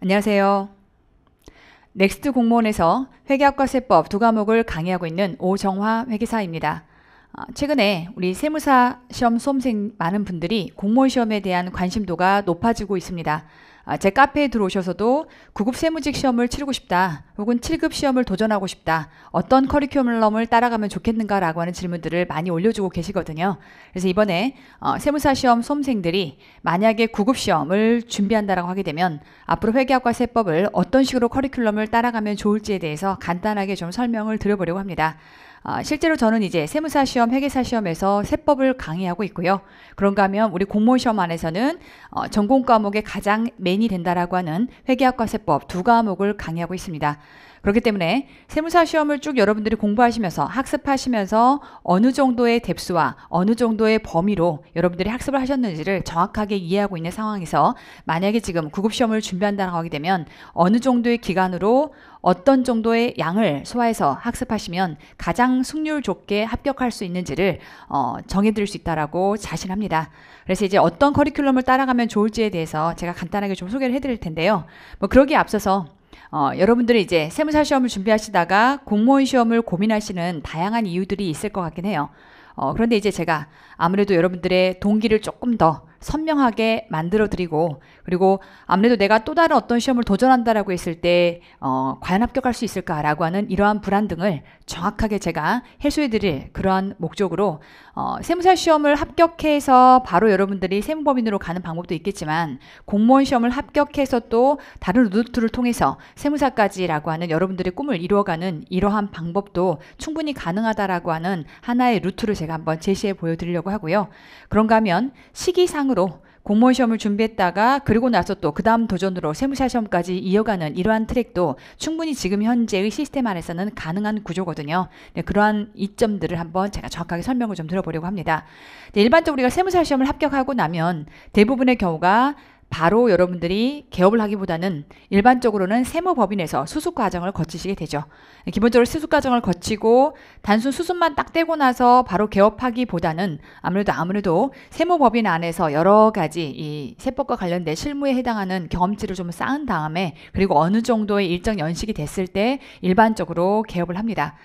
안녕하세요. 넥스트 공무원에서 회계학과 세법 두 과목을 강의하고 있는 오정화 회계사입니다. 최근에 우리 세무사 시험 수험생 많은 분들이 공무원 시험에 대한 관심도가 높아지고 있습니다. 제 카페에 들어오셔서도 9급 세무직 시험을 치르고 싶다, 혹은 7급 시험을 도전하고 싶다, 어떤 커리큘럼을 따라가면 좋겠는가라고 하는 질문들을 많이 올려주고 계시거든요. 그래서 이번에 세무사 시험 수험생들이 만약에 9급 시험을 준비한다라고 하게 되면 앞으로 회계학과 세법을 어떤 식으로 커리큘럼을 따라가면 좋을지에 대해서 간단하게 좀 설명을 드려보려고 합니다. 실제로 저는 이제 세무사 시험, 회계사 시험에서 세법을 강의하고 있고요. 그런가 하면 우리 공무원 시험 안에서는 전공 과목의 가장 메인이 된다라고 하는 회계학과 세법 두 과목을 강의하고 있습니다. 그렇기 때문에 세무사 시험을 쭉 여러분들이 공부하시면서 학습하시면서 어느 정도의 뎁스와 어느 정도의 범위로 여러분들이 학습을 하셨는지를 정확하게 이해하고 있는 상황에서 만약에 지금 9급 시험을 준비한다고 하게 되면 어느 정도의 기간으로 어떤 정도의 양을 소화해서 학습하시면 가장 승률 좋게 합격할 수 있는지를 정해드릴 수 있다라고 자신합니다. 그래서 이제 어떤 커리큘럼을 따라가면 좋을지에 대해서 제가 간단하게 좀 소개를 해드릴 텐데요. 그러기에 앞서서 여러분들이 이제 세무사 시험을 준비하시다가 공무원 시험을 고민하시는 다양한 이유들이 있을 것 같긴 해요. 그런데 이제 제가 아무래도 여러분들의 동기를 조금 더 선명하게 만들어 드리고, 그리고 아무래도 내가 또 다른 어떤 시험을 도전한다라고 했을 때 과연 합격할 수 있을까라고 하는 이러한 불안 등을 정확하게 제가 해소해 드릴 그러한 목적으로 세무사 시험을 합격해서 바로 여러분들이 세무법인으로 가는 방법도 있겠지만, 공무원 시험을 합격해서 또 다른 루트를 통해서 세무사까지라고 하는 여러분들의 꿈을 이루어가는 이러한 방법도 충분히 가능하다라고 하는 하나의 루트를 제가 한번 제시해 보여드리려고 하고요. 그런가 하면 시기상으로 공무원 시험을 준비했다가 그리고 나서 또 그 다음 도전으로 세무사 시험까지 이어가는 이러한 트랙도 충분히 지금 현재의 시스템 안에서는 가능한 구조거든요. 네, 그러한 이점들을 한번 제가 정확하게 설명을 좀 드려보려고 합니다. 네, 일반적으로 우리가 세무사 시험을 합격하고 나면 대부분의 경우가 바로 여러분들이 개업을 하기보다는 일반적으로는 세무법인에서 수습 과정을 거치시게 되죠. 기본적으로 수습 과정을 거치고 단순 수습만 딱 떼고 나서 바로 개업하기보다는 아무래도 세무법인 안에서 여러 가지 이 세법과 관련된 실무에 해당하는 경험치를 좀 쌓은 다음에, 그리고 어느 정도의 일정 연식이 됐을 때 일반적으로 개업을 합니다.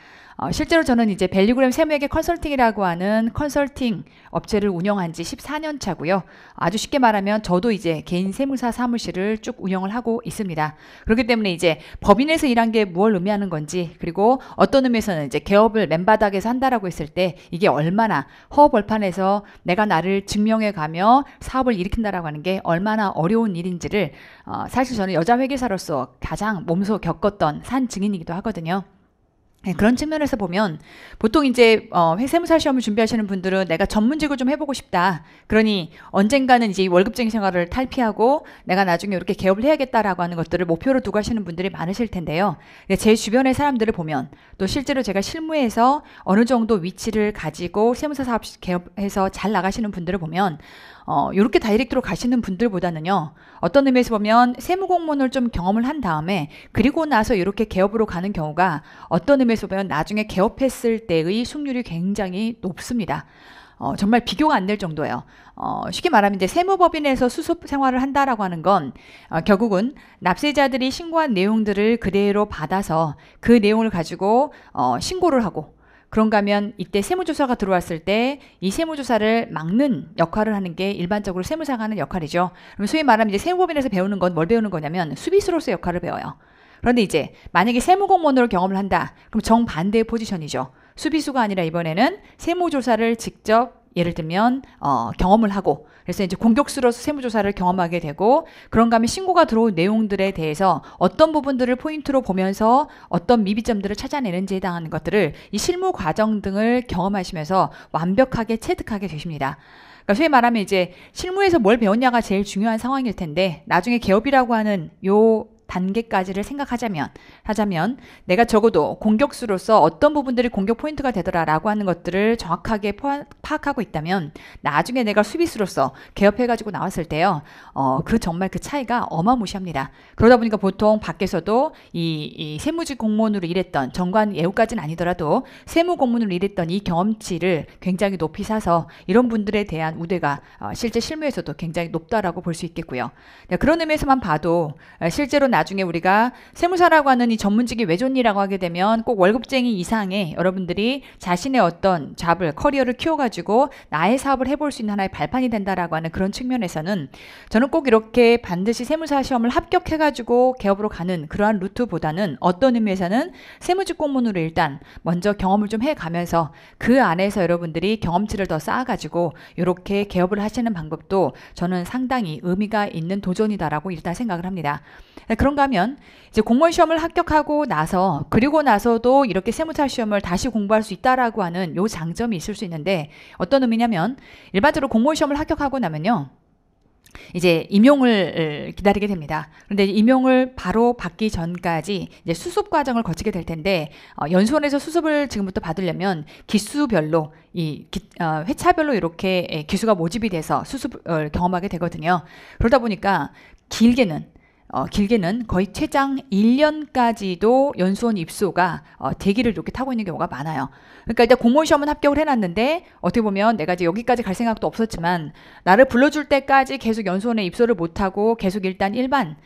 실제로 저는 이제 밸리그램 세무회계 컨설팅이라고 하는 컨설팅 업체를 운영한 지 14년 차고요. 아주 쉽게 말하면 저도 이제 개인 세무사 사무실을 쭉 운영을 하고 있습니다. 그렇기 때문에 이제 법인에서 일한 게 무엇을 의미하는 건지, 그리고 어떤 의미에서는 이제 개업을 맨바닥에서 한다라고 했을 때 이게 얼마나 허벌판에서 내가 나를 증명해 가며 사업을 일으킨다라고 하는 게 얼마나 어려운 일인지를 사실 저는 여자 회계사로서 가장 몸소 겪었던 산 증인이기도 하거든요. 네, 그런 측면에서 보면 보통 이제 세무사 시험을 준비하시는 분들은 내가 전문직을 좀 해보고 싶다, 그러니 언젠가는 이제 월급쟁이 생활을 탈피하고 내가 나중에 이렇게 개업을 해야겠다라고 하는 것들을 목표로 두고 하시는 분들이 많으실 텐데요. 제 주변의 사람들을 보면, 또 실제로 제가 실무에서 어느 정도 위치를 가지고 세무사 사업 개업해서 잘 나가시는 분들을 보면 이렇게 다이렉트로 가시는 분들보다는요, 어떤 의미에서 보면 세무공무원을 좀 경험을 한 다음에 그리고 나서 이렇게 개업으로 가는 경우가 어떤 의미에서 보면 나중에 개업했을 때의 승률이 굉장히 높습니다. 정말 비교가 안 될 정도예요. 쉽게 말하면 이제 세무법인에서 수습 생활을 한다라고 하는 건 결국은 납세자들이 신고한 내용들을 그대로 받아서 그 내용을 가지고 신고를 하고, 그런가 하면 이때 세무조사가 들어왔을 때 이 세무조사를 막는 역할을 하는 게 일반적으로 세무사가 하는 역할이죠. 그럼 소위 말하면 이제 세무법인에서 배우는 건 뭘 배우는 거냐면 수비수로서의 역할을 배워요. 그런데 이제 만약에 세무공무원으로 경험을 한다, 그럼 정반대의 포지션이죠. 수비수가 아니라 이번에는 세무조사를 직접 예를 들면 경험을 하고, 그래서 이제 공격수로서 세무조사를 경험하게 되고, 그런가 하면 신고가 들어온 내용들에 대해서 어떤 부분들을 포인트로 보면서 어떤 미비점들을 찾아내는지에 해당하는 것들을 이 실무 과정 등을 경험하시면서 완벽하게 체득하게 되십니다. 그러니까 소위 말하면 이제 실무에서 뭘 배웠냐가 제일 중요한 상황일 텐데, 나중에 개업이라고 하는 요 단계까지를 하자면 내가 적어도 공격수로서 어떤 부분들이 공격 포인트가 되더라라고 하는 것들을 정확하게 파악하고 있다면 나중에 내가 수비수로서 개업해가지고 나왔을 때요, 정말 그 차이가 어마무시합니다. 그러다 보니까 보통 밖에서도 이 세무직 공무원으로 일했던 정관 예우까지는 아니더라도 세무 공무원으로 일했던 이 경험치를 굉장히 높이 사서 이런 분들에 대한 우대가 실제 실무에서도 굉장히 높다라고 볼 수 있겠고요. 그런 의미에서만 봐도 실제로 나중에 우리가 세무사라고 하는 이 전문직이 왜 좋니라고 하게 되면 꼭 월급쟁이 이상의 여러분들이 자신의 어떤 잡을 커리어를 키워가지고 나의 사업을 해볼 수 있는 하나의 발판이 된다라고 하는 그런 측면에서는 저는 꼭 이렇게 반드시 세무사 시험을 합격해가지고 개업으로 가는 그러한 루트보다는 어떤 의미에서는 세무직 공무원으로 일단 먼저 경험을 좀 해가면서 그 안에서 여러분들이 경험치를 더 쌓아가지고 이렇게 개업을 하시는 방법도 저는 상당히 의미가 있는 도전이다라고 일단 생각을 합니다. 그런가 하면 이제 공무원 시험을 합격하고 나서 그리고 나서도 이렇게 세무사 시험을 다시 공부할 수 있다라고 하는 요 장점이 있을 수 있는데 어떤 의미냐면 일반적으로 공무원 시험을 합격하고 나면요, 이제 임용을 기다리게 됩니다. 그런데 임용을 바로 받기 전까지 이제 수습 과정을 거치게 될 텐데 연수원에서 수습을 지금부터 받으려면 기수별로 회차별로 이렇게 기수가 모집이 돼서 수습을 경험하게 되거든요. 그러다 보니까 길게는 거의 최장 1년까지도 연수원 입소가 대기를 이렇게 타고 있는 경우가 많아요. 그러니까 일단 공무원 시험은 합격을 해놨는데 어떻게 보면 내가 이제 여기까지 갈 생각도 없었지만 나를 불러줄 때까지 계속 연수원에 입소를 못하고 계속 일단 일반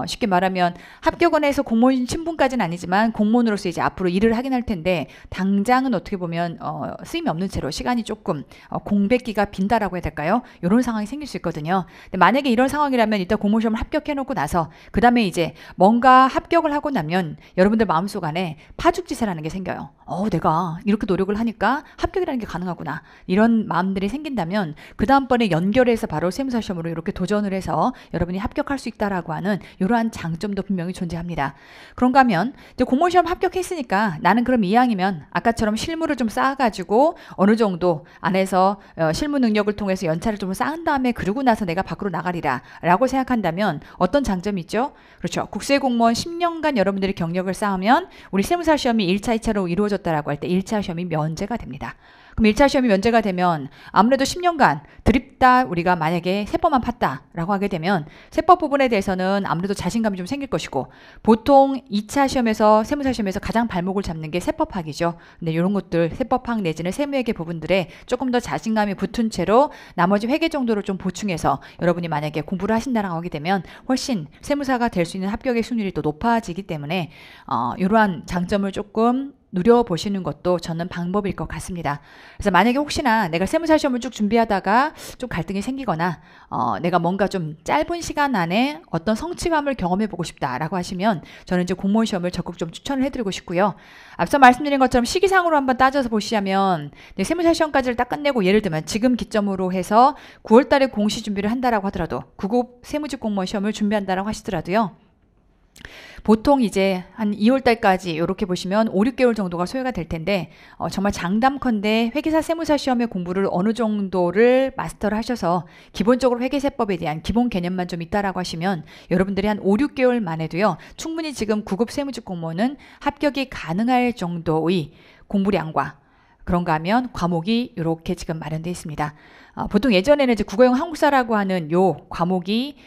쉽게 말하면 합격은 해서 공무원 신분까지는 아니지만 공무원으로서 이제 앞으로 일을 하긴 할 텐데 당장은 어떻게 보면 쓰임이 없는 채로 시간이 조금 공백기가 빈다라고 해야 될까요? 이런 상황이 생길 수 있거든요. 근데 만약에 이런 상황이라면 일단 공무원 시험을 합격해놓고 나서 그 다음에 이제 뭔가 합격을 하고 나면 여러분들 마음속 안에 파죽지세라는 게 생겨요. 내가 이렇게 노력을 하니까 합격이라는 게 가능하구나. 이런 마음들이 생긴다면 그 다음번에 연결해서 바로 세무사 시험으로 이렇게 도전을 해서 여러분이 합격할 수 있다라고 하는 이러한 장점도 분명히 존재합니다. 그런가 하면 이제 공무원 시험 합격했으니까 나는 그럼 이왕이면 아까처럼 실무를 좀 쌓아가지고 어느 정도 안에서 실무 능력을 통해서 연차를 좀 쌓은 다음에 그러고 나서 내가 밖으로 나가리라 라고 생각한다면 어떤 장점이 있죠? 그렇죠. 국세공무원 10년간 여러분들이 경력을 쌓으면 우리 세무사 시험이 1차, 2차로 이루어졌다라고 할 때 1차 시험이 면제가 됩니다. 그럼 1차 시험이 면제가 되면 아무래도 10년간 드립다 우리가 만약에 세법만 팠다라고 하게 되면 세법 부분에 대해서는 아무래도 자신감이 좀 생길 것이고 보통 2차 시험에서 세무사 시험에서 가장 발목을 잡는 게 세법학이죠. 근데 이런 것들 세법학 내지는 세무회계 부분들에 조금 더 자신감이 붙은 채로 나머지 회계 정도를 좀 보충해서 여러분이 만약에 공부를 하신다라고 하게 되면 훨씬 세무사가 될 수 있는 합격의 확률이 또 높아지기 때문에 이러한 장점을 조금 누려보시는 것도 저는 방법일 것 같습니다. 그래서 만약에 혹시나 내가 세무사 시험을 쭉 준비하다가 좀 갈등이 생기거나 내가 뭔가 좀 짧은 시간 안에 어떤 성취감을 경험해보고 싶다라고 하시면 저는 이제 공무원 시험을 적극 좀 추천을 해드리고 싶고요. 앞서 말씀드린 것처럼 시기상으로 한번 따져서 보시자면 세무사 시험까지를 딱 끝내고 예를 들면 지금 기점으로 해서 9월 달에 공시 준비를 한다라고 하더라도 9급 세무직 공무원 시험을 준비한다라고 하시더라도요. 보통 이제 한 2월 달까지 이렇게 보시면 5, 6개월 정도가 소요가 될 텐데 정말 장담컨대 회계사 세무사 시험의 공부를 어느 정도를 마스터를 하셔서 기본적으로 회계세법에 대한 기본 개념만 좀 있다라고 하시면 여러분들이 한 5, 6개월 만에도요. 충분히 지금 9급 세무직 공무원은 합격이 가능할 정도의 공부량과 그런가 하면 과목이 이렇게 지금 마련되어 있습니다. 보통 예전에는 이제 국어용 한국사라고 하는 요 과목이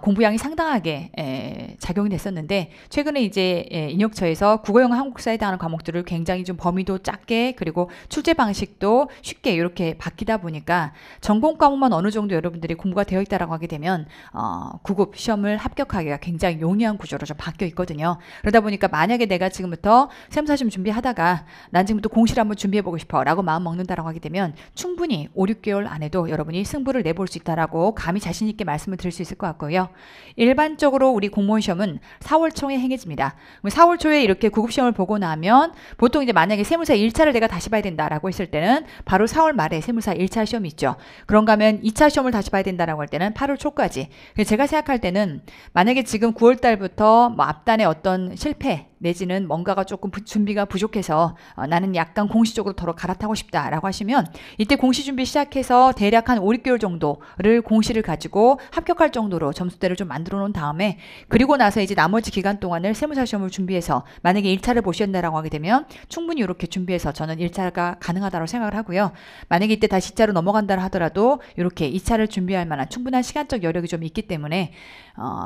공부량이 상당하게 작용이 됐었는데 최근에 이제 인혁처에서 국어용 한국사에 해당하는 과목들을 굉장히 좀 범위도 작게 그리고 출제 방식도 쉽게 이렇게 바뀌다 보니까 전공 과목만 어느 정도 여러분들이 공부가 되어 있다라고 하게 되면 9급 시험을 합격하기가 굉장히 용이한 구조로 좀 바뀌어 있거든요. 그러다 보니까 만약에 내가 지금부터 세무사 시험 준비하다가 난 지금부터 공시를 한번 준비해보고 싶어 라고 마음 먹는다라고 하게 되면 충분히 5, 6개월 안에도 여러분이 승부를 내볼 수 있다라고 감히 자신 있게 말씀을 드릴 수 있을 것 같고요. 일반적으로 우리 공무원 시험은 4월 초에 행해집니다. 4월 초에 이렇게 9급 시험을 보고 나면 보통 이제 만약에 세무사 1차를 내가 다시 봐야 된다라고 했을 때는 바로 4월 말에 세무사 1차 시험이 있죠. 그런가 하면 2차 시험을 다시 봐야 된다라고 할 때는 8월 초까지. 제가 생각할 때는 만약에 지금 9월 달부터 뭐 앞단에 어떤 실패 내지는 뭔가가 조금 준비가 부족해서 나는 약간 공시적으로 더 갈아타고 싶다라고 하시면 이때 공시 준비 시작해서 대략 한 5, 6개월 정도를 공시를 가지고 합격할 정도로 점수대를 좀 만들어 놓은 다음에 그리고 나서 이제 나머지 기간 동안을 세무사 시험을 준비해서 만약에 1차를 보셨다라고 하게 되면 충분히 이렇게 준비해서 저는 1차가 가능하다고 생각을 하고요. 만약에 이때 다시 2차로 넘어간다 하더라도 이렇게 2차를 준비할 만한 충분한 시간적 여력이 좀 있기 때문에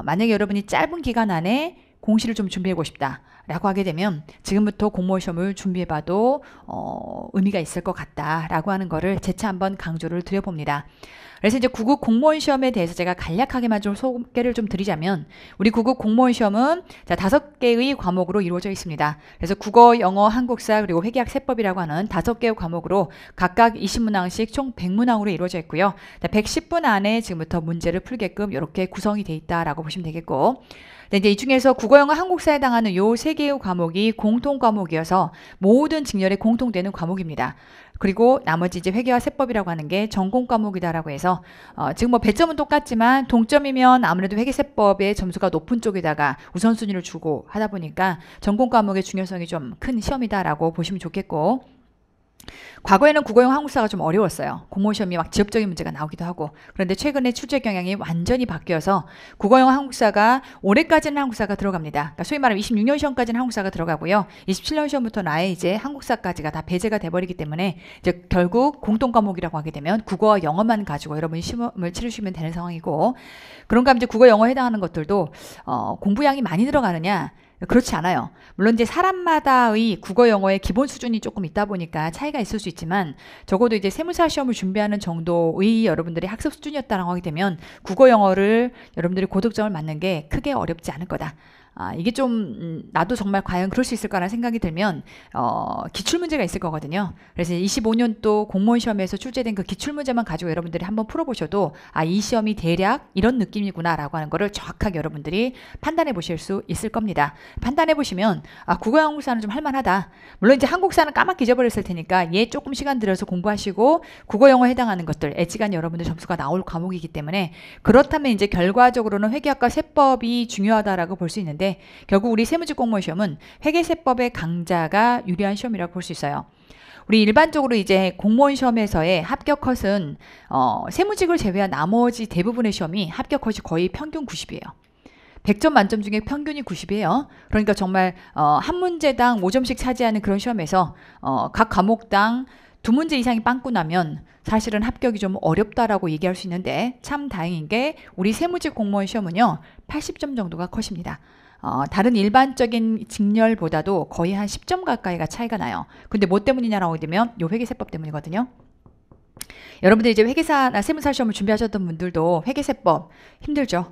만약에 여러분이 짧은 기간 안에 공시를 좀 준비해보고 싶다 라고 하게 되면 지금부터 공무원 시험을 준비해봐도 의미가 있을 것 같다라고 하는 거를 재차 한번 강조를 드려봅니다. 그래서 이제 구급 공무원 시험에 대해서 제가 간략하게만 좀 소개를 좀 드리자면 우리 구급 공무원 시험은 5개의 과목으로 이루어져 있습니다. 그래서 국어, 영어, 한국사 그리고 회계학 세법이라고 하는 5개의 과목으로 각각 20문항씩 총 100문항으로 이루어져 있고요. 110분 안에 지금부터 문제를 풀게끔 이렇게 구성이 돼 있다라고 보시면 되겠고 이제 이 중에서 국어, 영어, 한국사에 해당하는 요 3개의 과목이 공통 과목이어서 모든 직렬에 공통되는 과목입니다. 그리고 나머지 이제 회계와 세법이라고 하는 게 전공 과목이다라고 해서 지금 뭐 배점은 똑같지만 동점이면 아무래도 회계세법의 점수가 높은 쪽에다가 우선순위를 주고 하다 보니까 전공 과목의 중요성이 좀 큰 시험이다라고 보시면 좋겠고 과거에는 국어용 한국사가 좀 어려웠어요. 공무원 시험이 막 지역적인 문제가 나오기도 하고 그런데 최근에 출제 경향이 완전히 바뀌어서 국어용 한국사가 올해까지는 한국사가 들어갑니다. 그러니까 소위 말하면 26년 시험까지는 한국사가 들어가고요. 27년 시험부터는 아예 이제 한국사까지가 다 배제가 돼버리기 때문에 이제 결국 공통 과목이라고 하게 되면 국어와 영어만 가지고 여러분이 시험을 치르시면 되는 상황이고 그런가 하면 이제 국어 영어에 해당하는 것들도 공부량이 많이 들어가느냐 그렇지 않아요. 물론 이제 사람마다의 국어 영어의 기본 수준이 조금 있다 보니까 차이가 있을 수 있지만 적어도 이제 세무사 시험을 준비하는 정도의 여러분들의 학습 수준이었다라고 하게 되면 국어 영어를 여러분들이 고득점을 맞는 게 크게 어렵지 않을 거다. 이게 좀 나도 정말 과연 그럴 수 있을까라는 생각이 들면 기출문제가 있을 거거든요. 그래서 25년도 공무원 시험에서 출제된 그 기출문제만 가지고 여러분들이 한번 풀어보셔도 이 시험이 대략 이런 느낌이구나 라고 하는 거를 정확하게 여러분들이 판단해 보실 수 있을 겁니다. 판단해 보시면 국어 한국사는 좀 할만하다. 물론 이제 한국사는 까맣게 잊어버렸을 테니까 얘 조금 시간 들여서 공부하시고 국어 영어에 해당하는 것들 애지간히 여러분들 점수가 나올 과목이기 때문에 그렇다면 이제 결과적으로는 회계학과 세법이 중요하다라고 볼 수 있는데 결국 우리 세무직 공무원 시험은 회계세법의 강자가 유리한 시험이라고 볼 수 있어요. 우리 일반적으로 이제 공무원 시험에서의 합격 컷은 세무직을 제외한 나머지 대부분의 시험이 합격 컷이 거의 평균 90이에요. 100점 만점 중에 평균이 90이에요. 그러니까 정말 한 문제당 5점씩 차지하는 그런 시험에서 각 과목당 2문제 이상이 빵꾸 나면 사실은 합격이 좀 어렵다라고 얘기할 수 있는데 참 다행인 게 우리 세무직 공무원 시험은요 80점 정도가 컷입니다. 다른 일반적인 직렬보다도 거의 한 10점 가까이가 차이가 나요. 근데 뭐 때문이냐라고 하게 되면 요 회계세법 때문이거든요. 여러분들 이제 회계사나 세무사 시험을 준비하셨던 분들도 회계세법 힘들죠.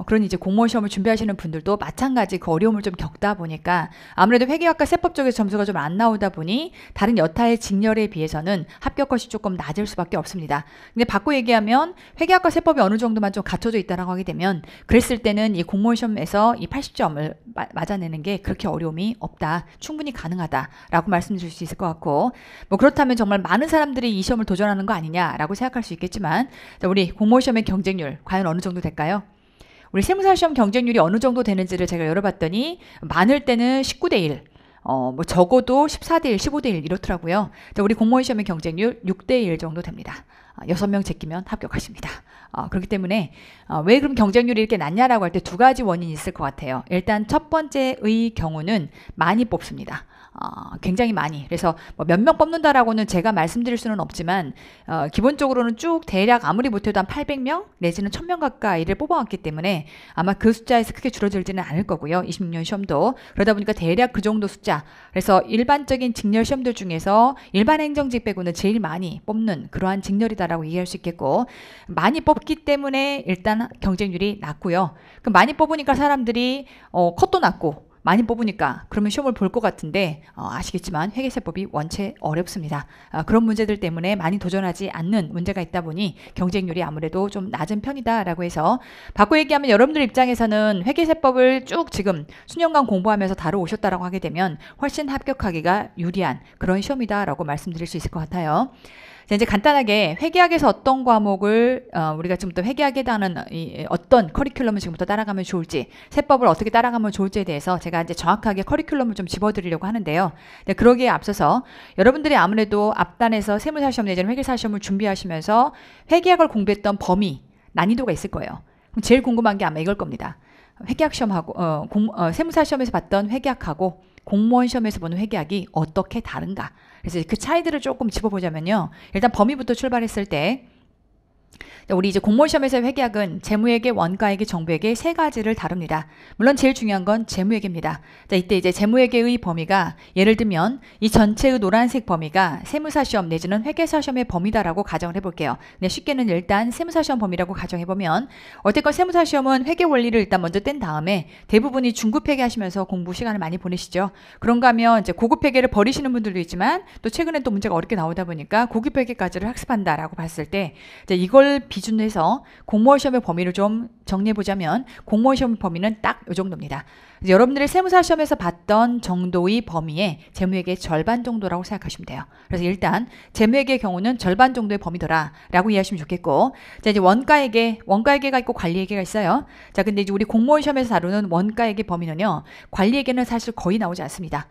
그러니 이제 공무원 시험을 준비하시는 분들도 마찬가지 그 어려움을 좀 겪다 보니까 아무래도 회계학과 세법 쪽에서 점수가 좀 안 나오다 보니 다른 여타의 직렬에 비해서는 합격 컷이 조금 낮을 수밖에 없습니다. 근데 바꿔 얘기하면 회계학과 세법이 어느 정도만 좀 갖춰져 있다라고 하게 되면 그랬을 때는 이 공무원 시험에서 이 80점을 맞아내는 게 그렇게 어려움이 없다. 충분히 가능하다라고 말씀드릴 수 있을 것 같고 뭐 그렇다면 정말 많은 사람들이 이 시험을 도전하는 거 아니냐라고 생각할 수 있겠지만 우리 공무원 시험의 경쟁률 과연 어느 정도 될까요? 우리 세무사 시험 경쟁률이 어느 정도 되는지를 제가 열어봤더니 많을 때는 19대 1, 뭐 적어도 14대 1, 15대 1 이렇더라고요. 우리 공무원 시험의 경쟁률 6대 1 정도 됩니다. 6명 제끼면 합격하십니다. 그렇기 때문에 왜 그럼 경쟁률이 이렇게 낮냐라고 할 때 2가지 원인이 있을 것 같아요. 일단 첫 번째의 경우는 많이 뽑습니다. 굉장히 많이. 그래서 뭐 몇 명 뽑는다라고는 제가 말씀드릴 수는 없지만 기본적으로는 쭉 대략 아무리 못해도 한 800명 내지는 1000명 가까이를 뽑아왔기 때문에 아마 그 숫자에서 크게 줄어들지는 않을 거고요. 26년 시험도. 그러다 보니까 대략 그 정도 숫자. 그래서 일반적인 직렬 시험들 중에서 일반 행정직 빼고는 제일 많이 뽑는 그러한 직렬이다라고 이해할 수 있겠고 많이 뽑기 때문에 일단 경쟁률이 낮고요. 그럼 많이 뽑으니까 사람들이 컷도 낮고 많이 뽑으니까 그러면 시험을 볼 것 같은데 아시겠지만 회계세법이 원체 어렵습니다. 그런 문제들 때문에 많이 도전하지 않는 문제가 있다 보니 경쟁률이 아무래도 좀 낮은 편이다라고 해서 바꿔 얘기하면 여러분들 입장에서는 회계세법을 쭉 지금 수년간 공부하면서 다뤄오셨다라고 하게 되면 훨씬 합격하기가 유리한 그런 시험이다라고 말씀드릴 수 있을 것 같아요. 자, 이제 간단하게 회계학에서 어떤 과목을 우리가 지금부터 회계학에 해당하는 어떤 커리큘럼을 지금부터 따라가면 좋을지, 세법을 어떻게 따라가면 좋을지에 대해서 제가 이제 정확하게 커리큘럼을 좀 집어드리려고 하는데요. 네, 그러기에 앞서서 여러분들이 아무래도 앞단에서 세무사 시험 내지는 회계사 시험을 준비하시면서 회계학을 공부했던 범위, 난이도가 있을 거예요. 그럼 제일 궁금한 게 아마 이걸 겁니다. 회계학 시험하고 세무사 시험에서 봤던 회계학하고 공무원 시험에서 보는 회계학이 어떻게 다른가? 그래서 그 차이들을 조금 짚어보자면요. 일단 범위부터 출발했을 때 우리 이제 공무원 시험에서의 회계학은 재무회계, 원가회계, 정부회계 세 가지를 다룹니다. 물론 제일 중요한 건 재무회계입니다. 자, 이때 이제 재무회계의 범위가 예를 들면 이 전체의 노란색 범위가 세무사 시험 내지는 회계사 시험의 범위다라고 가정을 해볼게요. 근데 쉽게는 일단 세무사 시험 범위라고 가정해보면 어쨌건 세무사 시험은 회계 원리를 일단 먼저 뗀 다음에 대부분이 중급 회계 하시면서 공부 시간을 많이 보내시죠. 그런가 하면 이제 고급 회계를 버리시는 분들도 있지만 또 최근에 또 문제가 어렵게 나오다 보니까 고급 회계까지를 학습한다라고 봤을 때 이제 이걸 기준으로 해서 공무원 시험의 범위를 좀 정리해보자면 공무원 시험의 범위는 딱 이 정도입니다. 여러분들이 세무사 시험에서 봤던 정도의 범위에 재무회계의 절반 정도라고 생각하시면 돼요. 그래서 일단 재무회계의 경우는 절반 정도의 범위더라 라고 이해하시면 좋겠고, 자, 이제 원가회계가 있고 관리회계가 있어요. 자, 근데 이제 우리 공무원 시험에서 다루는 원가회계 범위는요, 관리회계는 사실 거의 나오지 않습니다.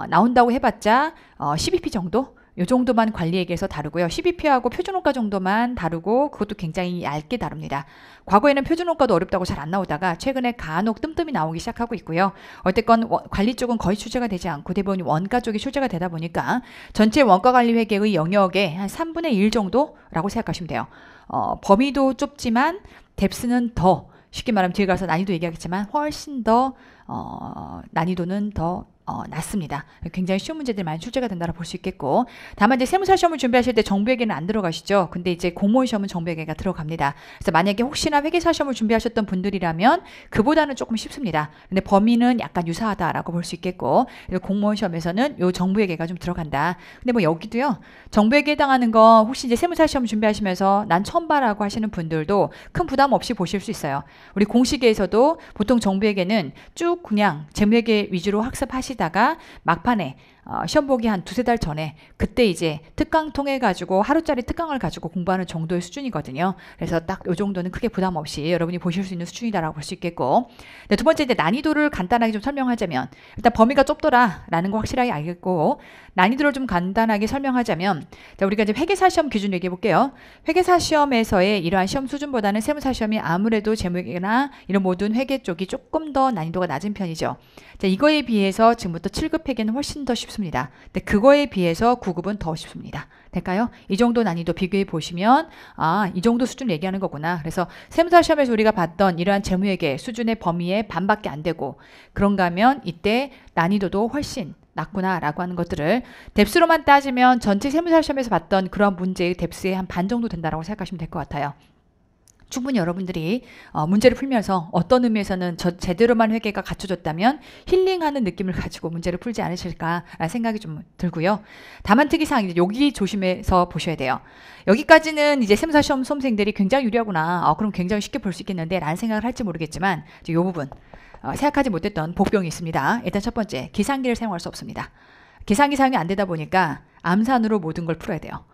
나온다고 해봤자 12피 정도? 요 정도만 관리회계에서 다루고요. 12피하고 표준원가 정도만 다루고 그것도 굉장히 얇게 다룹니다. 과거에는 표준원가도 어렵다고 잘 안 나오다가 최근에 간혹 뜸뜸이 나오기 시작하고 있고요. 어쨌건 관리 쪽은 거의 출제가 되지 않고 대부분 원가 쪽이 출제가 되다 보니까 전체 원가관리회계의 영역의 한 3분의 1 정도라고 생각하시면 돼요. 범위도 좁지만 뎁스는 더 쉽게 말하면 뒤에 가서 난이도 얘기하겠지만 훨씬 더 난이도는 더 낮습니다. 굉장히 쉬운 문제들이 많이 출제가 된다고 볼 수 있겠고, 다만 이제 세무사 시험을 준비하실 때 정부회계는 안 들어가시죠. 근데 이제 공무원 시험은 정부회계가 들어갑니다. 그래서 만약에 혹시나 회계사 시험을 준비하셨던 분들이라면 그보다는 조금 쉽습니다. 근데 범위는 약간 유사하다라고 볼 수 있겠고, 공무원 시험에서는 요 정부회계가 좀 들어간다. 근데 뭐 여기도요, 정부회계에 해당하는 거 혹시 이제 세무사 시험 준비하시면서 난 처음 봐라고 하시는 분들도 큰 부담 없이 보실 수 있어요. 우리 공시계에서도 보통 정부회계는 쭉 그냥 재무회계 위주로 학습하시다가 막판에 시험 보기 한 두세 달 전에 그때 이제 특강 통해 가지고 하루짜리 특강을 가지고 공부하는 정도의 수준이거든요. 그래서 딱 요 정도는 크게 부담 없이 여러분이 보실 수 있는 수준이다라고 볼 수 있겠고, 네, 두 번째 이제 난이도를 간단하게 좀 설명하자면 일단 범위가 좁더라라는 거 확실하게 알겠고, 난이도를 좀 간단하게 설명하자면 자, 우리가 이제 회계사 시험 기준 얘기해 볼게요. 회계사 시험에서의 이러한 시험 수준보다는 세무사 시험이 아무래도 재무회계나 이런 모든 회계 쪽이 조금 더 난이도가 낮은 편이죠. 자, 이거에 비해서 지금부터 7급 회계는 훨씬 더 쉽습니다. 근데 그거에 비해서 9급은 더 쉽습니다. 될까요? 이 정도 난이도 비교해 보시면 이 정도 수준 얘기하는 거구나. 그래서 세무사 시험에서 우리가 봤던 이러한 재무회계 수준의 범위의 반밖에 안 되고 그런가 하면 이때 난이도도 훨씬 낮구나 라고 하는 것들을 뎁스로만 따지면 전체 세무사 시험에서 봤던 그런 문제의 뎁스의 한 반 정도 된다고 생각하시면 될 것 같아요. 충분히 여러분들이 문제를 풀면서 어떤 의미에서는 제대로만 회계가 갖춰졌다면 힐링하는 느낌을 가지고 문제를 풀지 않으실까라는 생각이 좀 들고요. 다만 특이사항 이제 여기 조심해서 보셔야 돼요. 여기까지는 이제 세무사 시험 수험생들이 굉장히 유리하구나. 그럼 굉장히 쉽게 볼 수 있겠는데 라는 생각을 할지 모르겠지만 이 부분 생각하지 못했던 복병이 있습니다. 일단 첫 번째, 계산기를 사용할 수 없습니다. 계산기 사용이 안 되다 보니까 암산으로 모든 걸 풀어야 돼요.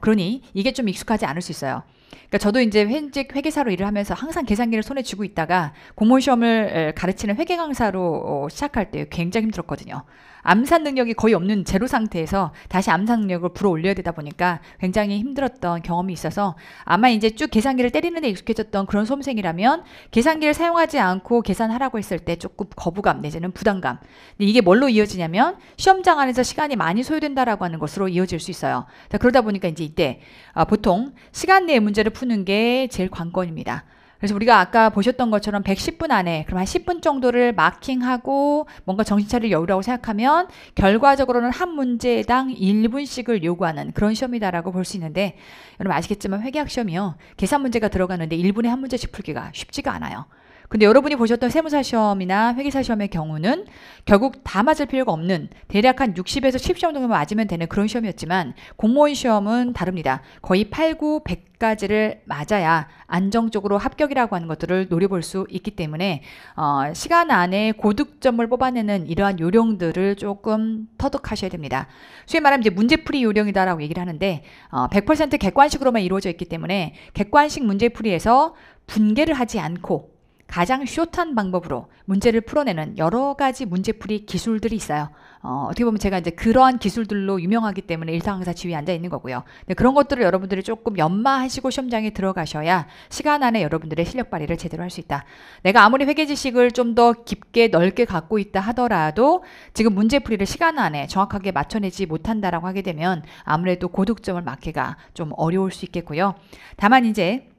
그러니 이게 좀 익숙하지 않을 수 있어요. 그러니까 저도 이제 현직 회계사로 일을 하면서 항상 계산기를 손에 쥐고 있다가 공무원 시험을 가르치는 회계 강사로 시작할 때 굉장히 힘들었거든요. 암산 능력이 거의 없는 제로 상태에서 다시 암산 능력을 불어 올려야 되다 보니까 굉장히 힘들었던 경험이 있어서 아마 이제 쭉 계산기를 때리는 데 익숙해졌던 그런 수험생이라면 계산기를 사용하지 않고 계산하라고 했을 때 조금 거부감 내지는 부담감. 근데 이게 뭘로 이어지냐면 시험장 안에서 시간이 많이 소요된다라고 하는 것으로 이어질 수 있어요. 자, 그러다 보니까 이제 이때 보통 시간 내에 문제를 푸는 게 제일 관건입니다. 그래서 우리가 아까 보셨던 것처럼 110분 안에 그럼 한 10분 정도를 마킹하고 뭔가 정신 차릴 여유라고 생각하면 결과적으로는 한 문제당 1분씩을 요구하는 그런 시험이다라고 볼 수 있는데, 여러분 아시겠지만 회계학 시험이요, 계산 문제가 들어가는데 1분에 한 문제씩 풀기가 쉽지가 않아요. 근데 여러분이 보셨던 세무사 시험이나 회계사 시험의 경우는 결국 다 맞을 필요가 없는 대략 한 60에서 70점 정도만 맞으면 되는 그런 시험이었지만 공무원 시험은 다릅니다. 거의 8, 9, 100까지를 맞아야 안정적으로 합격이라고 하는 것들을 노려볼 수 있기 때문에 시간 안에 고득점을 뽑아내는 이러한 요령들을 조금 터득하셔야 됩니다. 소위 말하면 이제 문제풀이 요령이다라고 얘기를 하는데 100% 객관식으로만 이루어져 있기 때문에 객관식 문제풀이에서 분개를 하지 않고 가장 숏한 방법으로 문제를 풀어내는 여러 가지 문제풀이 기술들이 있어요. 어떻게 보면 제가 이제 그러한 기술들로 유명하기 때문에 일상강사 지위에 앉아 있는 거고요. 근데 그런 것들을 여러분들이 조금 연마하시고 시험장에 들어가셔야 시간 안에 여러분들의 실력 발휘를 제대로 할 수 있다. 내가 아무리 회계 지식을 좀 더 깊게 넓게 갖고 있다 하더라도 지금 문제풀이를 시간 안에 정확하게 맞춰내지 못한다라고 하게 되면 아무래도 고득점을 맞기가 좀 어려울 수 있겠고요. 다만 이제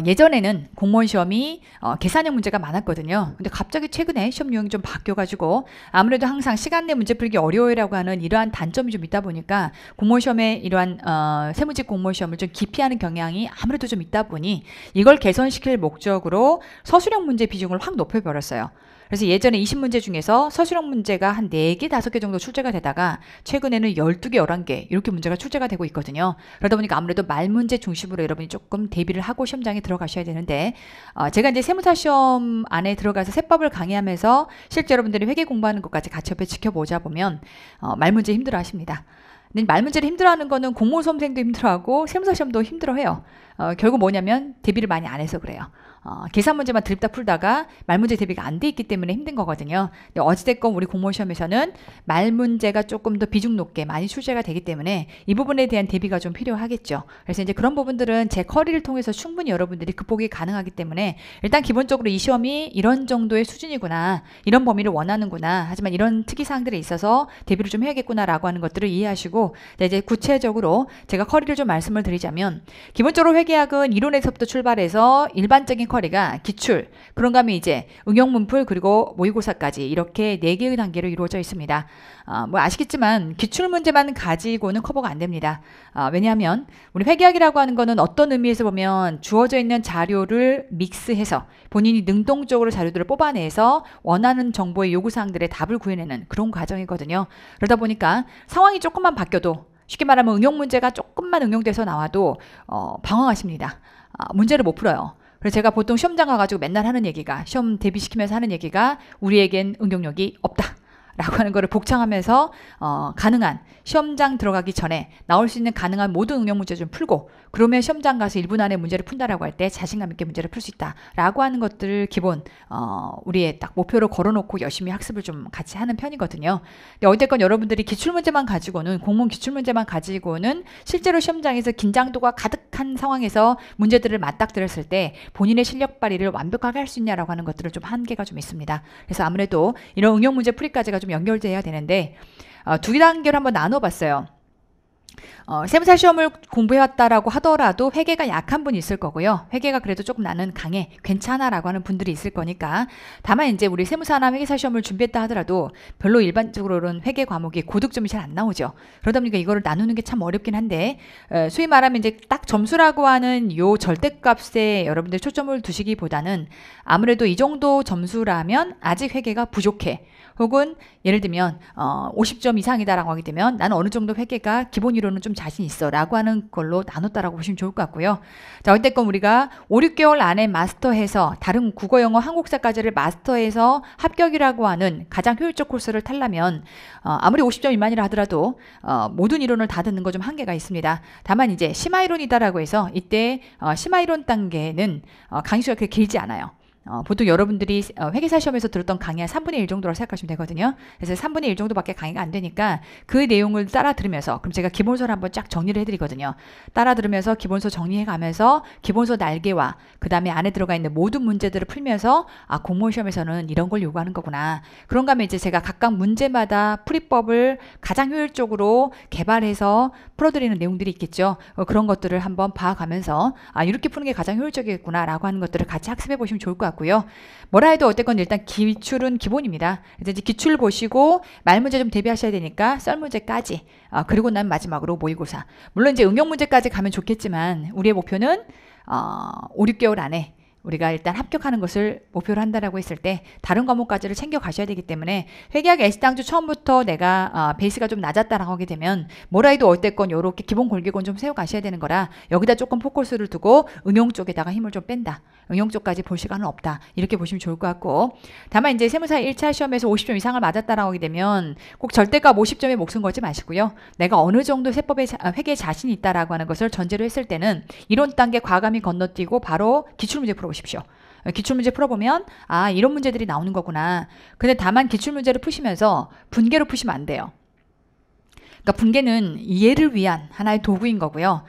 예전에는 공무원 시험이 계산형 문제가 많았거든요. 근데 갑자기 최근에 시험 유형이 좀 바뀌어가지고 아무래도 항상 시간 내 문제 풀기 어려워라고 하는 이러한 단점이 좀 있다 보니까 공무원 시험에 이러한 세무직 공무원 시험을 좀 기피하는 경향이 아무래도 좀 있다 보니 이걸 개선시킬 목적으로 서술형 문제 비중을 확 높여버렸어요. 그래서 예전에 20문제 중에서 서술형 문제가 한 4개, 5개 정도 출제가 되다가 최근에는 12개, 11개 이렇게 문제가 출제가 되고 있거든요. 그러다 보니까 아무래도 말문제 중심으로 여러분이 조금 대비를 하고 시험장에 들어가셔야 되는데 제가 이제 세무사 시험 안에 들어가서 세법을 강의하면서 실제 여러분들이 회계 공부하는 것까지 같이 옆에 지켜보자 보면 말문제 힘들어 하십니다. 근데 말문제를 힘들어하는 거는 공무원 수험생도 힘들어하고 세무사 시험도 힘들어해요. 결국 뭐냐면 대비를 많이 안 해서 그래요. 계산 문제만 드립다 풀다가 말문제 대비가 안 돼 있기 때문에 힘든 거거든요. 근데 어찌됐건 우리 공무원 시험에서는 말문제가 조금 더 비중 높게 많이 출제가 되기 때문에 이 부분에 대한 대비가 좀 필요하겠죠. 그래서 이제 그런 부분들은 제 커리를 통해서 충분히 여러분들이 극복이 가능하기 때문에 일단 기본적으로 이 시험이 이런 정도의 수준이구나, 이런 범위를 원하는구나, 하지만 이런 특이사항들에 있어서 대비를 좀 해야겠구나라고 하는 것들을 이해하시고 이제 구체적으로 제가 커리를 좀 말씀을 드리자면 기본적으로 회계학은 이론에서부터 출발해서 일반적인 커리가 기출, 그런가 하면 이제 응용문풀 그리고 모의고사까지 이렇게 4개의 단계로 이루어져 있습니다. 뭐 아시겠지만 기출 문제만 가지고는 커버가 안 됩니다. 왜냐하면 우리 회계학이라고 하는 거는 어떤 의미에서 보면 주어져 있는 자료를 믹스해서 본인이 능동적으로 자료들을 뽑아내서 원하는 정보의 요구사항들의 답을 구해내는 그런 과정이거든요. 그러다 보니까 상황이 조금만 바뀌어도 쉽게 말하면 응용 문제가 조금만 응용돼서 나와도 방황하십니다. 문제를 못 풀어요. 그래서 제가 보통 시험장 가가지고 맨날 하는 얘기가, 시험 대비시키면서 하는 얘기가 우리에겐 응용력이 없다 라고 하는 거를 복창하면서 가능한 시험장 들어가기 전에 나올 수 있는 가능한 모든 응용 문제 좀 풀고 그러면 시험장 가서 1분 안에 문제를 푼다라고 할 때 자신감 있게 문제를 풀 수 있다 라고 하는 것들을 기본 우리의 딱 목표로 걸어놓고 열심히 학습을 좀 같이 하는 편이거든요. 근데 어쨌건 여러분들이 기출문제만 가지고는, 공무원 기출문제만 가지고는 실제로 시험장에서 긴장도가 가득한 상황에서 문제들을 맞닥뜨렸을 때 본인의 실력 발휘를 완벽하게 할 수 있냐라고 하는 것들을 좀 한계가 좀 있습니다. 그래서 아무래도 이런 응용 문제 풀이까지가 좀 연결돼야 되는데 두 단계로 한번 나눠봤어요. 세무사 시험을 공부해왔다라고 하더라도 회계가 약한 분이 있을 거고요. 회계가 그래도 조금 나는 강해, 괜찮아라고 하는 분들이 있을 거니까 다만 이제 우리 세무사나 회계사 시험을 준비했다 하더라도 별로 일반적으로는 회계 과목이 고득점이 잘 안 나오죠. 그러다 보니까 이거를 나누는 게 참 어렵긴 한데 소위 말하면 이제 딱 점수라고 하는 요 절대값에 여러분들 초점을 두시기보다는 아무래도 이 정도 점수라면 아직 회계가 부족해. 혹은 예를 들면 50점 이상이다라고 하게 되면 나는 어느 정도 회계가 기본 이론은 좀 자신 있어 라고 하는 걸로 나눴다라고 보시면 좋을 것 같고요. 자, 어쨌건 우리가 5, 6개월 안에 마스터해서 다른 국어, 영어, 한국사까지를 마스터해서 합격이라고 하는 가장 효율적 코스를 타려면 아무리 50점 미만이라 하더라도 모든 이론을 다 듣는 거 좀 한계가 있습니다. 다만 이제 심화이론이다라고 해서 이때 심화이론 단계는 강의수가 그렇게 길지 않아요. 보통 여러분들이 회계사 시험에서 들었던 강의 한 3분의 1 정도라고 생각하시면 되거든요. 그래서 3분의 1 정도밖에 강의가 안 되니까 그 내용을 따라 들으면서, 그럼 제가 기본서를 한번 쫙 정리를 해드리거든요. 따라 들으면서 기본서 정리해가면서 기본서 날개와 그 다음에 안에 들어가 있는 모든 문제들을 풀면서 공무원 시험에서는 이런 걸 요구하는 거구나. 그런가 하면 이제 제가 각각 문제마다 풀이법을 가장 효율적으로 개발해서 풀어드리는 내용들이 있겠죠. 그런 것들을 한번 봐가면서 이렇게 푸는 게 가장 효율적이겠구나 라고 하는 것들을 같이 학습해 보시면 좋을 것 같고요. 뭐라 해도 어쨌건 일단 기출은 기본입니다. 그래서 이제 기출 보시고 말문제 좀 대비하셔야 되니까 썰문제까지, 그리고 난 마지막으로 모의고사. 물론 이제 응용 문제까지 가면 좋겠지만 우리의 목표는 5, 6개월 안에 우리가 일단 합격하는 것을 목표로 한다라고 했을 때 다른 과목까지를 챙겨 가셔야 되기 때문에 회계학 S당주 처음부터 내가 베이스가 좀 낮았다라고 하게 되면 뭐라 해도 어쨌건 요렇게 기본 골격은 좀 세워 가셔야 되는 거라 여기다 조금 포커스를 두고 응용 쪽에다가 힘을 좀 뺀다. 응용 쪽까지 볼 시간은 없다. 이렇게 보시면 좋을 것 같고, 다만 이제 세무사 1차 시험에서 50점 이상을 맞았다라고 하게 되면 꼭 절대값 50점에 목숨 걸지 마시고요. 내가 어느 정도 세법에 회계에 자신이 있다라고 하는 것을 전제로 했을 때는 이론 단계 과감히 건너뛰고 바로 기출문제 풀어보십시오. 기출문제 풀어보면 이런 문제들이 나오는 거구나. 근데 다만 기출문제를 푸시면서 분계로 푸시면 안 돼요. 그러니까 분계는 이해를 위한 하나의 도구인 거고요.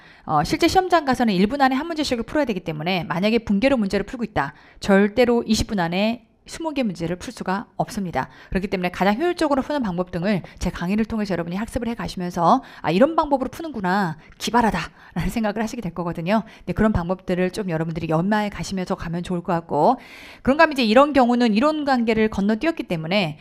실제 시험장 가서는 1분 안에 한 문제씩을 풀어야 되기 때문에 만약에 분계로 문제를 풀고 있다. 절대로 20분 안에 20개 문제를 풀 수가 없습니다. 그렇기 때문에 가장 효율적으로 푸는 방법 등을 제 강의를 통해서 여러분이 학습을 해 가시면서 이런 방법으로 푸는구나, 기발하다 라는 생각을 하시게 될 거거든요. 근데 그런 방법들을 좀 여러분들이 연마해 가시면서 가면 좋을 것 같고, 그런가 하면 이제 이런 경우는 이론 관계를 건너뛰었기 때문에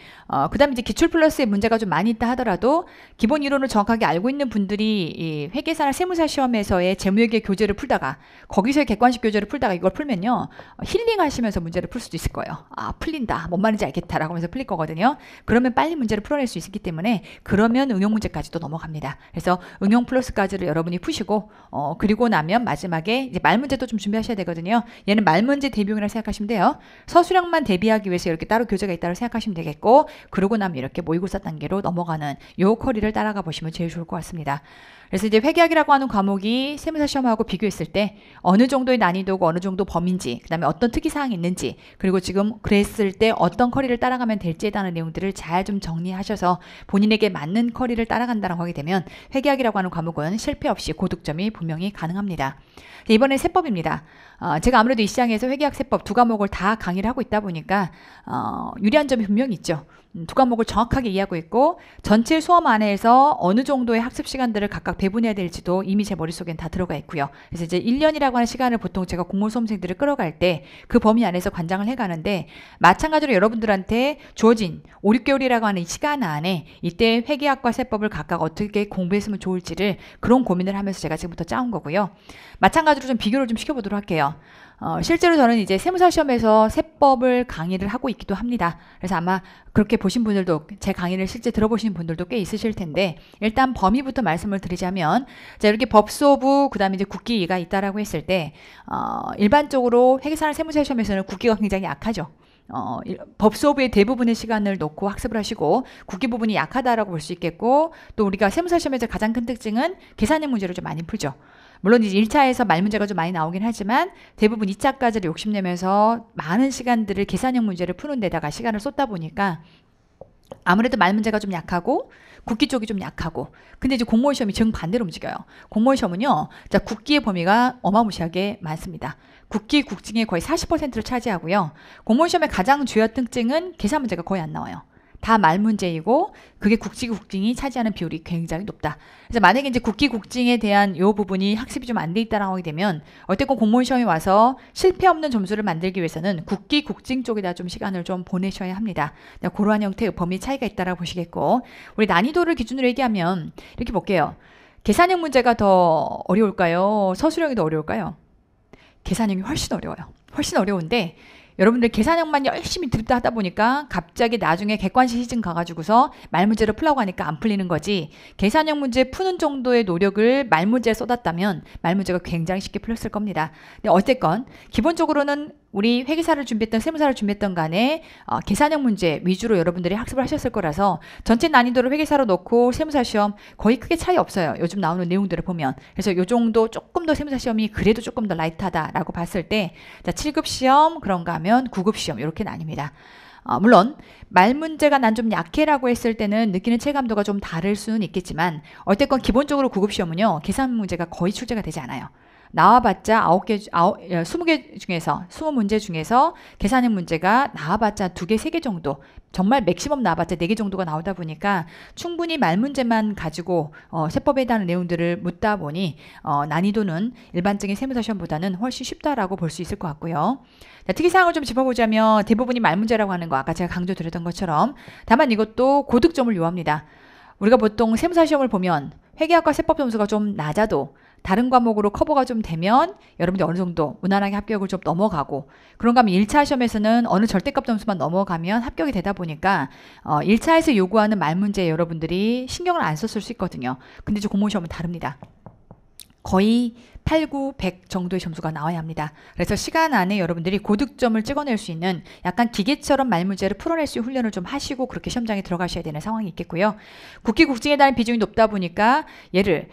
그 다음에 이제 기출 플러스의 문제가 좀 많이 있다 하더라도 기본 이론을 정확하게 알고 있는 분들이 이 회계사나 세무사 시험에서의 재무회계 교재를 풀다가 거기서의 객관식 교재를 풀다가 이걸 풀면요, 힐링하시면서 문제를 풀 수도 있을 거예요. 풀린다, 뭔 말인지 알겠다라고 하면서 풀릴 거거든요. 그러면 빨리 문제를 풀어낼 수 있기 때문에 그러면 응용 문제까지도 넘어갑니다. 그래서 응용 플러스까지를 여러분이 푸시고 그리고 나면 마지막에 이제 말 문제도 좀 준비하셔야 되거든요. 얘는 말 문제 대비용이라고 생각하시면 돼요. 서술형만 대비하기 위해서 이렇게 따로 교재가 있다고 생각하시면 되겠고, 그러고 나면 이렇게 모의고사 단계로 넘어가는 요 커리를 따라가 보시면 제일 좋을 것 같습니다. 그래서 이제 회계학이라고 하는 과목이 세무사 시험하고 비교했을 때 어느 정도의 난이도고 어느 정도 범위인지, 그 다음에 어떤 특이사항이 있는지, 그리고 지금 그랬을 때 어떤 커리를 따라가면 될지에 대한 내용들을 잘 좀 정리하셔서 본인에게 맞는 커리를 따라간다라고 하게 되면 회계학이라고 하는 과목은 실패 없이 고득점이 분명히 가능합니다. 이번엔 세법입니다. 제가 아무래도 이 시장에서 회계학, 세법 두 과목을 다 강의를 하고 있다 보니까 유리한 점이 분명히 있죠. 두 과목을 정확하게 이해하고 있고 전체 수업 안에서 어느 정도의 학습 시간들을 각각 배분해야 될지도 이미 제 머릿속엔 다 들어가 있고요. 그래서 이제 1년이라고 하는 시간을 보통 제가 공무원 수험생들을 끌어갈 때 그 범위 안에서 관장을 해가는데, 마찬가지로 여러분들한테 주어진 5, 6개월이라고 하는 이 시간 안에 이때 회계학과 세법을 각각 어떻게 공부했으면 좋을지를 그런 고민을 하면서 제가 지금부터 짜온 거고요. 마찬가지로 좀 비교를 좀 시켜보도록 할게요. 실제로 저는 이제 세무사 시험에서 세법을 강의를 하고 있기도 합니다. 그래서 아마 그렇게 보신 분들도, 제 강의를 실제 들어보신 분들도 꽤 있으실 텐데, 일단 범위부터 말씀을 드리자면, 자, 이렇게 법소부, 그 다음에 이제 국기가 있다라고 했을 때, 일반적으로 회계사나 세무사 시험에서는 국기가 굉장히 약하죠. 법소부의 대부분의 시간을 놓고 학습을 하시고 국기 부분이 약하다라고 볼 수 있겠고, 또 우리가 세무사 시험에서 가장 큰 특징은 계산형 문제를 좀 많이 풀죠. 물론 이제 1차에서 말 문제가 좀 많이 나오긴 하지만 대부분 2차까지를 욕심내면서 많은 시간들을 계산형 문제를 푸는 데다가 시간을 쏟다 보니까 아무래도 말 문제가 좀 약하고 국기 쪽이 좀 약하고, 근데 이제 공무원 시험이 정반대로 움직여요. 공무원 시험은요, 자, 국기의 범위가 어마무시하게 많습니다. 국기, 국징의 거의 40%를 차지하고요. 공무원 시험의 가장 주요 특징은 계산 문제가 거의 안 나와요. 다 말 문제이고 그게 국기, 국징이 차지하는 비율이 굉장히 높다. 그래서 만약에 이제 국기, 국징에 대한 요 부분이 학습이 좀 안 돼 있다라고 하게 되면 어쨌건 공무원 시험에 와서 실패 없는 점수를 만들기 위해서는 국기, 국징 쪽에다 좀 시간을 좀 보내셔야 합니다. 그러한 형태의 범위 차이가 있다라고 보시겠고, 우리 난이도를 기준으로 얘기하면 이렇게 볼게요. 계산형 문제가 더 어려울까요? 서술형이 더 어려울까요? 계산형이 훨씬 어려워요. 훨씬 어려운데 여러분들 계산형만 열심히 듣다 하다 보니까 갑자기 나중에 객관식 시즌 가가지고서 말 문제를 풀라고 하니까 안 풀리는 거지, 계산형 문제 푸는 정도의 노력을 말 문제에 쏟았다면 말 문제가 굉장히 쉽게 풀렸을 겁니다. 근데 어쨌건 기본적으로는 우리 회계사를 준비했던 세무사를 준비했던 간에 계산형 문제 위주로 여러분들이 학습을 하셨을 거라서 전체 난이도를 회계사로 놓고 세무사 시험 거의 크게 차이 없어요. 요즘 나오는 내용들을 보면. 그래서 요 정도 조금 더 세무사 시험이 그래도 조금 더 라이트하다라고 봤을 때, 자, 7급 시험 그런가 하면 9급 시험 이렇게 나뉩니다. 물론 말 문제가 난 좀 약해라고 했을 때는 느끼는 체감도가 좀 다를 수는 있겠지만 어쨌건 기본적으로 9급 시험은요, 계산 문제가 거의 출제가 되지 않아요. 나와봤자 20개 중에서 20문제 중에서 계산형 문제가 나와봤자 2개, 3개 정도, 정말 맥시멈 나와봤자 4개 정도가 나오다 보니까 충분히 말 문제만 가지고 세법에 대한 내용들을 묻다 보니 난이도는 일반적인 세무사 시험보다는 훨씬 쉽다라고 볼 수 있을 것 같고요. 자, 특이사항을 좀 짚어보자면 대부분이 말 문제라고 하는 거 아까 제가 강조드렸던 것처럼, 다만 이것도 고득점을 요합니다. 우리가 보통 세무사 시험을 보면 회계학과 세법 점수가 좀 낮아도 다른 과목으로 커버가 좀 되면 여러분들이 어느 정도 무난하게 합격을 좀 넘어가고, 그런가 하면 1차 시험에서는 어느 절대값 점수만 넘어가면 합격이 되다 보니까 1차에서 요구하는 말 문제에 여러분들이 신경을 안 썼을 수 있거든요. 근데 이제 공무원 시험은 다릅니다. 거의 8, 9, 100 정도의 점수가 나와야 합니다. 그래서 시간 안에 여러분들이 고득점을 찍어낼 수 있는 약간 기계처럼 말 문제를 풀어낼 수 있는 훈련을 좀 하시고 그렇게 시험장에 들어가셔야 되는 상황이 있겠고요. 국기 국징에 대한 비중이 높다 보니까 얘를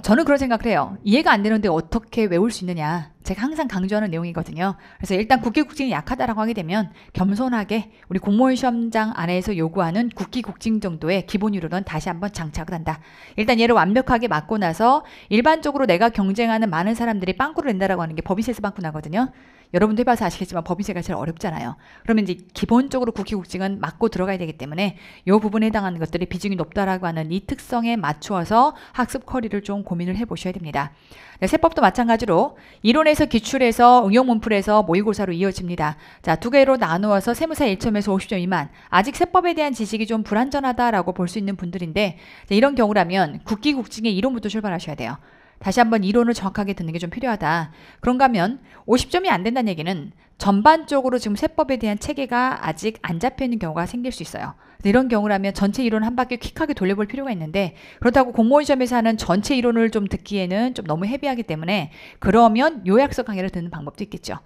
저는 그런 생각을 해요. 이해가 안 되는데 어떻게 외울 수 있느냐. 제가 항상 강조하는 내용이거든요. 그래서 일단 국기 국징이 약하다라고 하게 되면 겸손하게 우리 공무원 시험장 안에서 요구하는 국기 국징 정도의 기본 이론은 다시 한번 장착을 한다. 일단 얘를 완벽하게 맞고 나서 일반적으로 내가 경쟁하는 많은 사람들이 빵꾸를 낸다라고 하는 게 법인세에서 빵꾸 나거든요. 여러분도 해봐서 아시겠지만 법인세가 제일 어렵잖아요. 그러면 이제 기본적으로 국기 국징은 맞고 들어가야 되기 때문에 이 부분에 해당하는 것들이 비중이 높다라고 하는 이 특성에 맞추어서 학습 커리를 좀 고민을 해보셔야 됩니다. 네, 세법도 마찬가지로 이론에서 기출해서 응용 문풀에서 모의고사로 이어집니다. 자, 두 개로 나누어서 세무사 1점에서 50점 미만, 아직 세법에 대한 지식이 좀 불완전하다라고 볼 수 있는 분들인데, 자, 이런 경우라면 국기 국징의 이론부터 출발하셔야 돼요. 다시 한번 이론을 정확하게 듣는 게 좀 필요하다. 그런가 하면 50점이 안 된다는 얘기는 전반적으로 지금 세법에 대한 체계가 아직 안 잡혀 있는 경우가 생길 수 있어요. 이런 경우라면 전체 이론 한 바퀴 퀵하게 돌려볼 필요가 있는데, 그렇다고 공무원 시험에서 하는 전체 이론을 좀 듣기에는 좀 너무 헤비하기 때문에 그러면 요약서 강의를 듣는 방법도 있겠죠.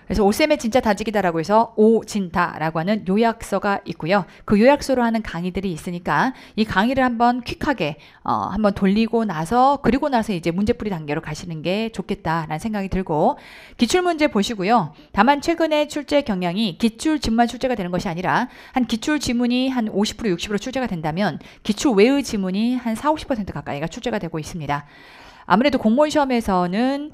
그래서 오쌤의 진짜 다지기다라고 해서 오진다라고 하는 요약서가 있고요. 그 요약서로 하는 강의들이 있으니까 이 강의를 한번 퀵하게 한번 돌리고 나서, 그리고 나서 이제 문제풀이 단계로 가시는 게 좋겠다라는 생각이 들고, 기출문제 보시고요. 다만 최근에 출제 경향이 기출 지문만 출제가 되는 것이 아니라 한 기출 지문이 한 50% 60% 출제가 된다면 기출 외의 지문이 한 40, 50% 가까이가 출제가 되고 있습니다. 아무래도 공무원 시험에서는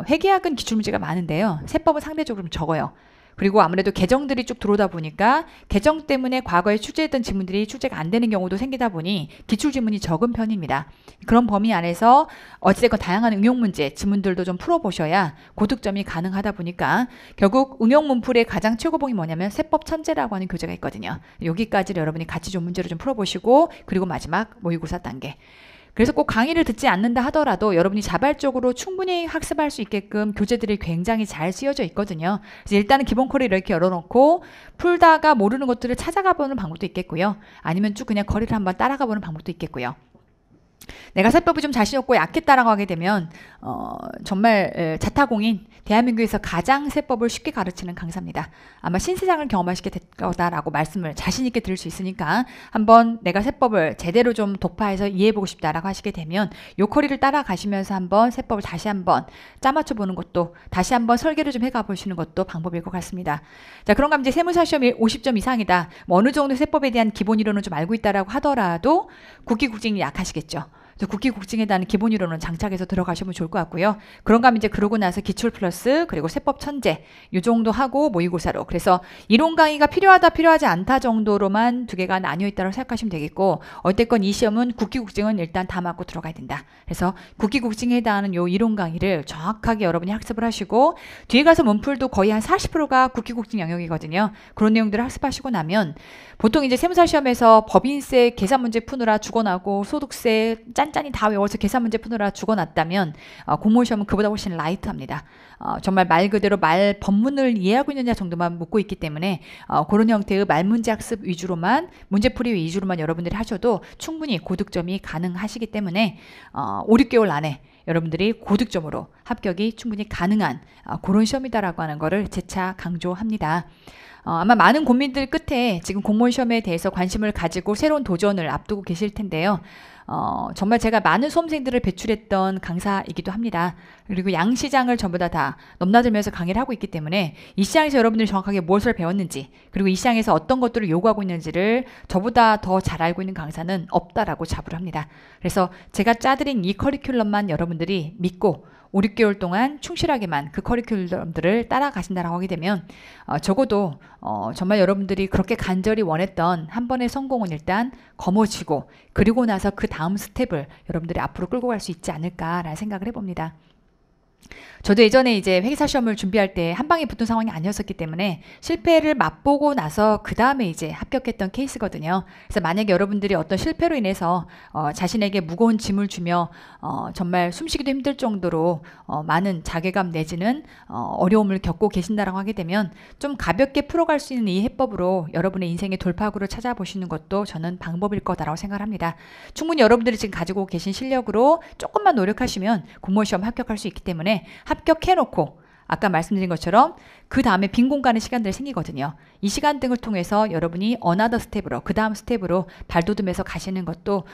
회계학은 기출문제가 많은데요. 세법은 상대적으로 좀 적어요. 그리고 아무래도 개정들이 쭉 들어오다 보니까 개정 때문에 과거에 출제했던 지문들이 출제가 안 되는 경우도 생기다 보니 기출 지문이 적은 편입니다. 그런 범위 안에서 어찌됐건 다양한 응용 문제, 지문들도 좀 풀어보셔야 고득점이 가능하다 보니까 결국 응용 문풀의 가장 최고봉이 뭐냐면 세법 천재라고 하는 교재가 있거든요. 여기까지를 여러분이 같이 좀 문제를 좀 풀어보시고, 그리고 마지막 모의고사 단계. 그래서 꼭 강의를 듣지 않는다 하더라도 여러분이 자발적으로 충분히 학습할 수 있게끔 교재들이 굉장히 잘 쓰여져 있거든요. 그래서 일단은 기본 커리를 이렇게 열어놓고 풀다가 모르는 것들을 찾아가 보는 방법도 있겠고요. 아니면 쭉 그냥 커리를 한번 따라가 보는 방법도 있겠고요. 내가 세법이 좀 자신 없고 약했다라고 하게 되면 정말 자타공인 대한민국에서 가장 세법을 쉽게 가르치는 강사입니다. 아마 신세상을 경험하시게 될 거다라고 말씀을 자신 있게 드릴 수 있으니까 한번 내가 세법을 제대로 좀 독파해서 이해해보고 싶다라고 하시게 되면 요 커리를 따라가시면서 한번 세법을 다시 한번 짜맞춰 보는 것도, 다시 한번 설계를 좀 해가 보시는 것도 방법일 것 같습니다. 자, 그런가 하면 이제 세무사 시험이 50점 이상이다, 뭐 어느 정도 세법에 대한 기본 이론은 좀 알고 있다라고 하더라도 국기 국징이 약하시겠죠. 국기 국징에 대한 기본 이론은 장착해서 들어가시면 좋을 것 같고요. 그런가 하면 이제 그러고 나서 기출 플러스 그리고 세법 천재 이 정도 하고 모의고사로, 그래서 이론 강의가 필요하다 필요하지 않다 정도로만 두 개가 나뉘어 있다고 생각하시면 되겠고, 어쨌건 이 시험은 국기 국징은 일단 다 맞고 들어가야 된다. 그래서 국기 국징에 해당하는 요 이론 강의를 정확하게 여러분이 학습을 하시고, 뒤에 가서 문풀도 거의 한 40%가 국기 국징 영역이거든요. 그런 내용들을 학습하시고 나면 보통 이제 세무사 시험에서 법인세 계산 문제 푸느라 죽어나고 소득세 짠짠이 다 외워서 계산 문제 푸느라 죽어났다면 공무원 시험은 그보다 훨씬 라이트합니다. 정말 말 그대로 말 법문을 이해하고 있느냐 정도만 묻고 있기 때문에 그런 형태의 말 문제 학습 위주로만, 문제풀이 위주로만 여러분들이 하셔도 충분히 고득점이 가능하시기 때문에 5, 6개월 안에 여러분들이 고득점으로 합격이 충분히 가능한 그런 시험이다라고 하는 거를 재차 강조합니다. 아마 많은 고민들 끝에 지금 공무원 시험에 대해서 관심을 가지고 새로운 도전을 앞두고 계실 텐데요. 정말 제가 많은 수험생들을 배출했던 강사이기도 합니다. 그리고 양시장을 전부 다 넘나들면서 강의를 하고 있기 때문에 이 시장에서 여러분들이 정확하게 무엇을 배웠는지, 그리고 이 시장에서 어떤 것들을 요구하고 있는지를 저보다 더 잘 알고 있는 강사는 없다라고 자부를 합니다. 그래서 제가 짜드린 이 커리큘럼만 여러분들이 믿고 5, 6개월 동안 충실하게만 그 커리큘럼들을 따라가신다라고 하게 되면 적어도 정말 여러분들이 그렇게 간절히 원했던 한 번의 성공은 일단 거머쥐고, 그리고 나서 그 다음 스텝을 여러분들이 앞으로 끌고 갈 수 있지 않을까라는 생각을 해봅니다. 저도 예전에 이제 회계사 시험을 준비할 때 한 방에 붙은 상황이 아니었었기 때문에 실패를 맛보고 나서 그 다음에 이제 합격했던 케이스거든요. 그래서 만약에 여러분들이 어떤 실패로 인해서 자신에게 무거운 짐을 주며 정말 숨쉬기도 힘들 정도로 많은 자괴감 내지는 어려움을 겪고 계신다라고 하게 되면 좀 가볍게 풀어갈 수 있는 이 해법으로 여러분의 인생의 돌파구를 찾아보시는 것도 저는 방법일 거다라고 생각합니다. 충분히 여러분들이 지금 가지고 계신 실력으로 조금만 노력하시면 공무원 시험 합격할 수 있기 때문에 합격해놓고 아까 말씀드린 것처럼 그 다음에 빈 공간의 시간들이 생기거든요. 이 시간 등을 통해서 여러분이 어나더 스텝으로 그 다음 스텝으로 발돋움해서 가시는 것도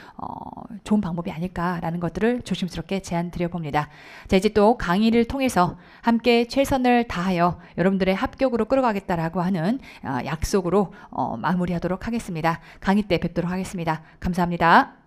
좋은 방법이 아닐까라는 것들을 조심스럽게 제안 드려봅니다. 자, 이제 또 강의를 통해서 함께 최선을 다하여 여러분들의 합격으로 끌어가겠다라고 하는 약속으로 마무리하도록 하겠습니다. 강의 때 뵙도록 하겠습니다. 감사합니다.